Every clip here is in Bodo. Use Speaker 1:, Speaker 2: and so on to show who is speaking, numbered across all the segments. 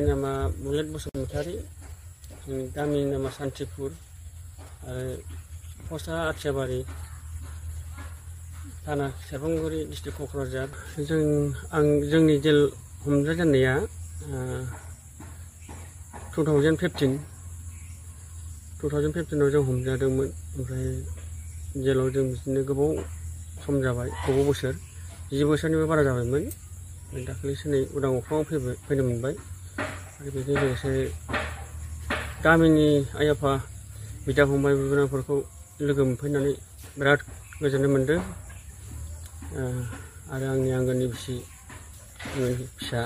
Speaker 1: नामा बुलेट बसुमतारी, गामिनि नामा सान्थिपुर आरो पस्टआ आथियाबारि, थाना सेरफांगुरि, डिस्ट्रिक्ट क'क्राझार। जोंनि जेल हमजाजेननाया 2015आव जों हमजादोंमोन। ओमफ्राय जेलाव जों बिदिनो गोबाव सम जाबाय, गोबाव बोसोर, 10 बोसोरनिबो बारा जाबायमोन। दाखालिसो नै उदां अख्राङाव फैनो मोनबाय। आरो बेजों लोगोसे गामिनि आइ आफा, बिदा फंबाय, बिबोनांफोरखौ लोगो मोनफैनानै बिराद गोजोननाय मोन्दों। आरो आंनि आंगोनि बिसि, फिसा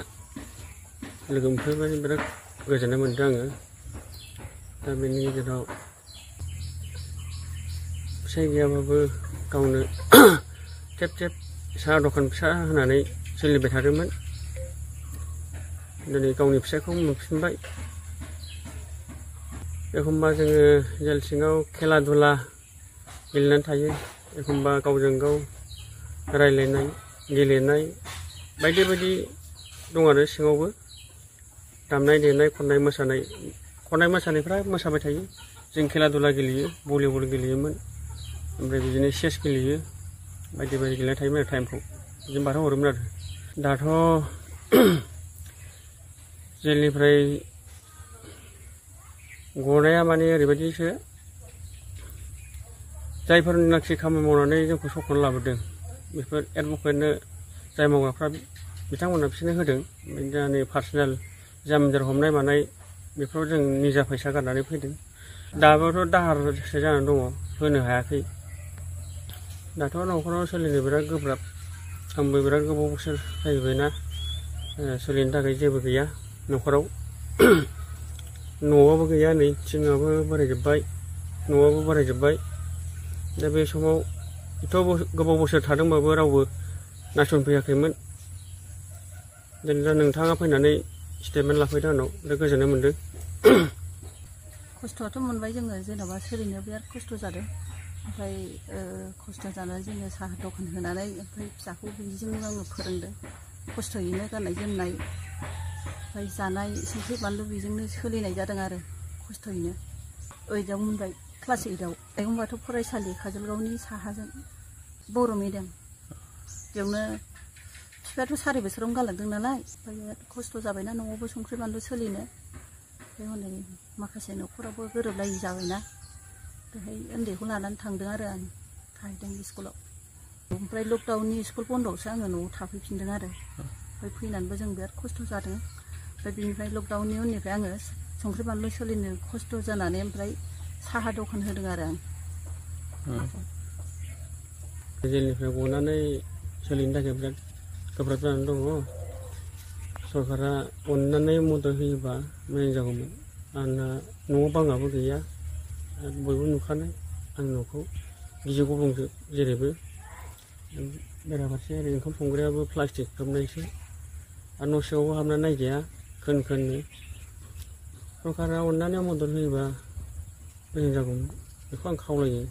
Speaker 1: लोगो मोनफैनानै बिराद गोजोननाय मोन्दों आङो। दा बेनि गेजेराव फिसाय गैयाबाबो गावनो थेब थेब साहा दखान फिसा होनानै सोलिबाय थादोंमोन। दिनै गावनि फिसायखौ मोनफिनबाय। एखमबा जोङो जेल सिङाव खेला दुला गेलेनानै थायो, एखमबा गावजों गाव रायलायनाय, गेलेनाय बायदि बायदि दं आरो सिङावबो। दामनाय देनाय, खननाय मोसानायफ्रा मोसाबाय थायो। जों खेला दुला गेलेयो, भलिबल गेलेयोमोन, ओमफ्राय बिदिनो चेस गेलेयो, बायदि बायदि गेलेनाय थायोमोन आरो टाइमखौ बिदिनो बारहोहरोमोन आरो। दाथ' जेलनिफ्राय गनाया माने ओरैबायदिसो, जायफोरनाखि खामानि मावनानै जोंखौ सख'ना लाबोदों, बेफोर एडभकेटनो जाय मावग्राफ्रा बिथांमोनहा बिसोरनो होदों। ओमफ्राय दा नै पार्सनेल जामिनदार हमनाय मानाय बेफोराव जों निजा फैसा गारनानै फैदों। दाबोथ' दाहारसो जानानै दङ, होनो हायाखै। दाथ' न'खराव सोलिनो बिराद गोब्राब। आंबो बिराद गोबाव बोसोर जाहैबायना, सोलिनो थाखाय जेबो गैया न'खराव। न'आवबो गैया, नै थिङाबो बोरायजोब्बाय, न'आबो बोरायजोब्बाय। दा बे समाव एथ' गोबाव बोसोर थादोंबाबो रावबो नायसनफैयाखैमोन। दा नोंथाङा फैनानै स्टेटमेन्ट लाफैदों आंनाव, बिराद गोजोननाय मोन्दों।
Speaker 2: खस्थ'आथ' मोनबाय जोङो, जेन'बा सोलिनायाव बिराद खस्थ' जादों। ओमफ्राय खस्थ' जानानै जोङो साहा दखान होनानै, ओमफ्राय फिसाखौ बिदिजोंनो आङो फोरोंदों। खस्थ'यैनो गाननाय जोमनाय, ओमफ्राय जानाय, संख्रि बानलु बेजोंनो सोलिनाय जादों आरो खस्थ'यैनो। 8आव मोनबाय, क्लास 8आव। मैगं बाथौ फरायसालि काजलगावनि साहाजों, बर' मिडियाम। बेयावनो बिफायाथ' 4 बोसोरावनो गालांदों नालाय, ओमफ्राय खस्थ' जाबायना न'आवबो संख्रि बानलु सोलिनो। ओमफ्राय हनै माखासे न'खरावबो गोरोबलायि जाबायना, बेहाय उन्दैखौ लानानै थांदों आरो आं थाहैदों स्कुलाव। ओमफ्राय लकडाउननि स्कुल बन्दआवसो आङो न'आव थाफैफिनदों आरो। ओमफ्राय फैनानैबो जों बिराद खस्थ' जादों। ओमफ्राय बिनिफ्राय लकडाउननि उननिफ्राय आङो संख्रि बानलु सोलिनो खस्थ' जानानै ओमफ्राय साहा दखान होदों आरो आं।
Speaker 1: जेलनिफ्राय गनानै सोलिनो थाखाय बिराद गोब्राब जानानै दङ। सरकारा अननानै मदद होयोबा मोजां जागौमोन। आंना न'आव बाङाबो गैया, बयबो नुखानाय आं न'खौ गिजि गब्लंजोब जेरैबो। बेराफारसे ओरै ओंखाम संग्रायाबो प्लास्टिक खोबनायसो, आरो न' सिङावबो हाबनानै नायजाया, खोन खोननो। सरकारा अननानै मदद होयोबा मोजां जागौमोन, बेखौ आं खावलायो।